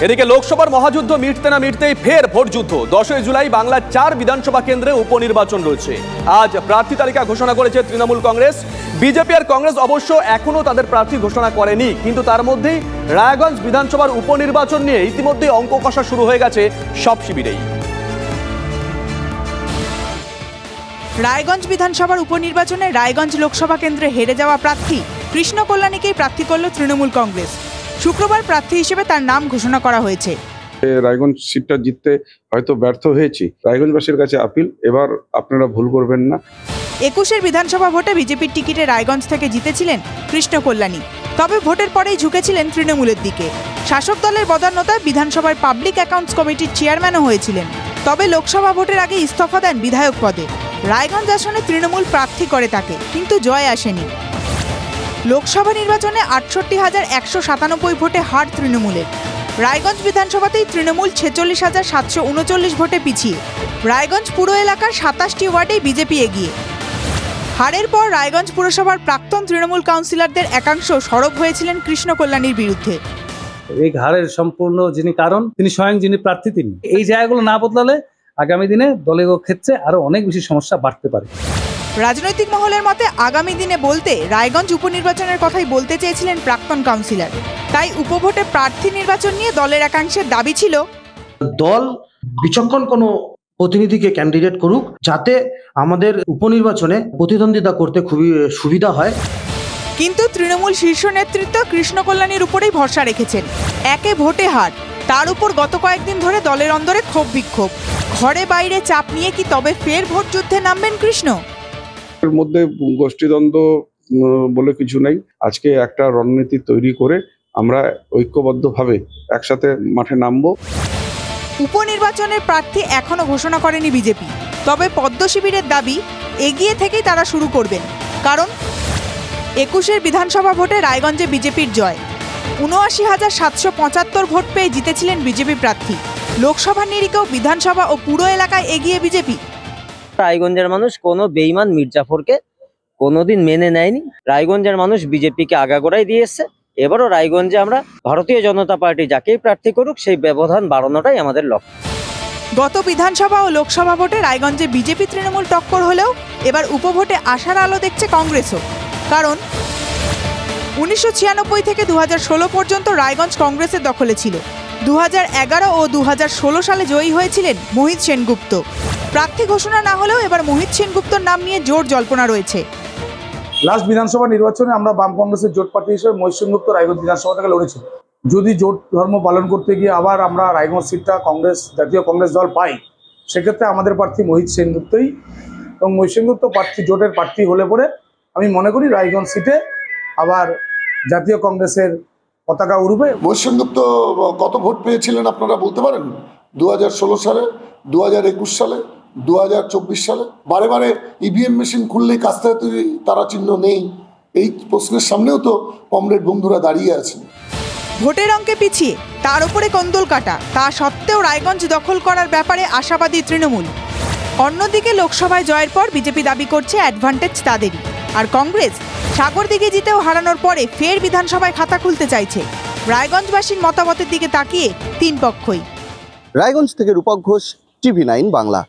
এদিকে লোকসভার মহাযুদ্ধ মিটতে না মিটতেই ফের ভোটযুদ্ধ। 10ই জুলাই বাংলার 4 বিধানসভা কেন্দ্রে উপনির্বাচন রয়েছে। আজ প্রার্থী তালিকা ঘোষণা করেছে তৃণমূল কংগ্রেস। বিজেপি আর কংগ্রেস অবশ্য এখনো তাদের প্রার্থী ঘোষণা করেনি, কিন্তু তার মধ্যেই রায়গঞ্জ বিধানসভার উপনির্বাচন নিয়ে ইতিমধ্যে অঙ্ক কষা শুরু হয়ে গেছে সব শিবিরেই। রায়গঞ্জ বিধানসভার উপনির্বাচনে রায়গঞ্জ লোকসভা কেন্দ্রে হেরে যাওয়া প্রার্থী কৃষ্ণ কল্যাণীকেই প্রার্থী করল তৃণমূল কংগ্রেস। শুক্রবার প্রার্থী হিসেবে তার নাম ঘোষণা করা হয়েছে। রায়গঞ্জ সিটটা জিততে হয়তো ব্যর্থ হয়েছি, রায়গঞ্জবাসীর কাছে আপিল, এবার আপনারা ভুল করবেন না। 21-এর বিধানসভা ভোটে বিজেপির টিকিটে রায়গঞ্জ থেকে জিতেছিলেন কৃষ্ণ কল্যাণী, তবে ভোটের পরেই ঝুঁকেছিলেন তৃণমূলের দিকে। শাসক দলের বদান্যতায় বিধানসভার পাবলিক অ্যাকাউন্টস কমিটির চেয়ারম্যানও হয়েছিলেন, তবে লোকসভা ভোটের আগে ইস্তফা দেন বিধায়ক পদে। রায়গঞ্জ আসনে তৃণমূল প্রার্থী করে তাকে, কিন্তু জয় আসেনি। লোকসভা নির্বাচনে 68,197 ভোটে হার তৃণমূলের। রায়গঞ্জ বিধানসভাতেই তৃণমূল 46,739 ভোটে পিছিয়ে। রায়গঞ্জ পুর এলাকার 27টি ওয়ার্ডেই বিজেপি এগিয়ে। হারের পর রায়গঞ্জ পুরসভার প্রাক্তন তৃণমূল কাউন্সিলরদের একাংশ সরব হয়েছিলেন কৃষ্ণ কল্যাণীর বিরুদ্ধে। এই হারের সম্পূর্ণ যিনি কারণ, তিনি স্বয়ং যিনি প্রার্থী, তিনি এই জায়গাগুলো না বদলালে আগামী দিনে দলীয় ক্ষেত্রে আরো অনেক বেশি সমস্যা বাড়তে পারে। রাজনৈতিক মহলের মতে আগামী দিনে বলতে রায়গঞ্জ উপনির্বাচনের কথাই বলতে চেয়েছিলেন প্রাক্তন কাউন্সিলর। তাই উপভোটে প্রার্থী নির্বাচন নিয়ে দলের একাংশের দাবি ছিল দল বিচক্ষণ কোনো প্রতিনিধিকে ক্যান্ডিডেট করুক, যাতে আমাদের উপনির্বাচনে প্রতিদ্বন্দ্বিতা করতে খুবই সুবিধা হয়। কিন্তু তৃণমূল শীর্ষ নেতৃত্ব কৃষ্ণ কল্যাণীর উপরেই ভরসা রেখেছেন। একে ভোটে হার, তার উপর গত কয়েকদিন ধরে দলের অন্দরে ক্ষোভ বিক্ষোভ। ঘরে বাইরে চাপ নিয়ে কি তবে ফের ভোট যুদ্ধে নামবেন কৃষ্ণ? এর মধ্যে গোষ্ঠীদ্বন্দ্ব বলে কিছু নেই। আজকে একটা রণনীতি তৈরি করে আমরা ঐক্যবদ্ধভাবে একসাথে মাঠে নামবো। উপনির্বাচনের প্রার্থী এখনো ঘোষণা করেনি বিজেপি, তবে পদ্ম শিবিরের দাবি এগিয়ে থেকেই তারা শুরু করবেন। কারণ 21-এর বিধানসভা ভোটে রায়গঞ্জে বিজেপির জয়। 79,775 ভোট পেয়ে জিতেছিলেন বিজেপি প্রার্থী। লোকসভা নিরিখেও বিধানসভা ও পুরো এলাকায় এগিয়ে বিজেপি। রায়গঞ্জের মানুষ কোনো বেঈমান মির্জাফরকে কোনোদিন মেনে নেয়নি। রায়গঞ্জের মানুষ বিজেপিকে আগাগোড়াই দিয়ে এসছে। এবারও রায়গঞ্জে আমরা ভারতীয় জনতা পার্টি যাকেই প্রার্থী করুক সেই ব্যবধান বাড়ানোটাই আমাদের লক্ষ্য। গত বিধানসভা ও লোকসভা ভোটে রায়গঞ্জে বিজেপি তৃণমূল টক্কর হলেও এবার উপভোটে আশার আলো দেখছে কংগ্রেসও। কারণ 1996 থেকে 2016 পর্যন্ত রায়গঞ্জ কংগ্রেসের দখলে ছিল। 2011 ও 2016 সালে জয়ী হয়েছিলেন মোহিত সেনগুপ্ত। প্রার্থী ঘোষণা না হলেও এবার মোহিত সেনগুপ্তর নাম নিয়ে জোর জল্পনা রয়েছে। লাস্ট বিধানসভা নির্বাচনে আমরা বাম কংগ্রেসের জোট প্রার্থী হিসেবে মোহিত সেনগুপ্ত রায়গঞ্জ বিধানসভা থেকে লড়েছিল। যদি জোট ধর্ম পালন করতে গিয়ে আবার আমরা রায়গঞ্জ সিটটা জাতীয় কংগ্রেস দল পাই, সেক্ষেত্রে আমাদের প্রার্থী মোহিত সেনগুপ্তই, এবং মোহিত সেনগুপ্ত প্রার্থী জোটের প্রার্থী হলে পরে আমি মনে করি রায়গঞ্জ সিটে আবার জাতীয় কংগ্রেসের পতাকা উড়বে। মোহিত সেনগুপ্ত কত ভোট পেয়েছিলেন আপনারা বলতে পারেন? 2016 সালে, 2021 সালে, 2024 সালে। বারে বারে ইভিএম মেশিন খুললেই কাস্তে তারা চিহ্ন নেই, এই প্রশ্নের সামনেও তো কমরেড বন্ধুরা দাঁড়িয়ে আছেন। ভোটের অঙ্কে পিছিয়ে তার উপরে কন্দল কাটা, তা সত্ত্বেও রায়গঞ্জ দখল করার ব্যাপারে আশাবাদী তৃণমূল। অন্যদিকে লোকসভায় জয়ের পর বিজেপি দাবি করছে অ্যাডভান্টেজ তাদেরই, আর কংগ্রেস সাগরদিঘি জিতেও হারানোর পরে ফের বিধানসভায় খাতা খুলতে চাইছে। রায়গঞ্জবাসীর মতামতের দিকে তাকিয়ে তিন পক্ষই। রায়গঞ্জ থেকে রূপক ঘোষ, TV9 বাংলা।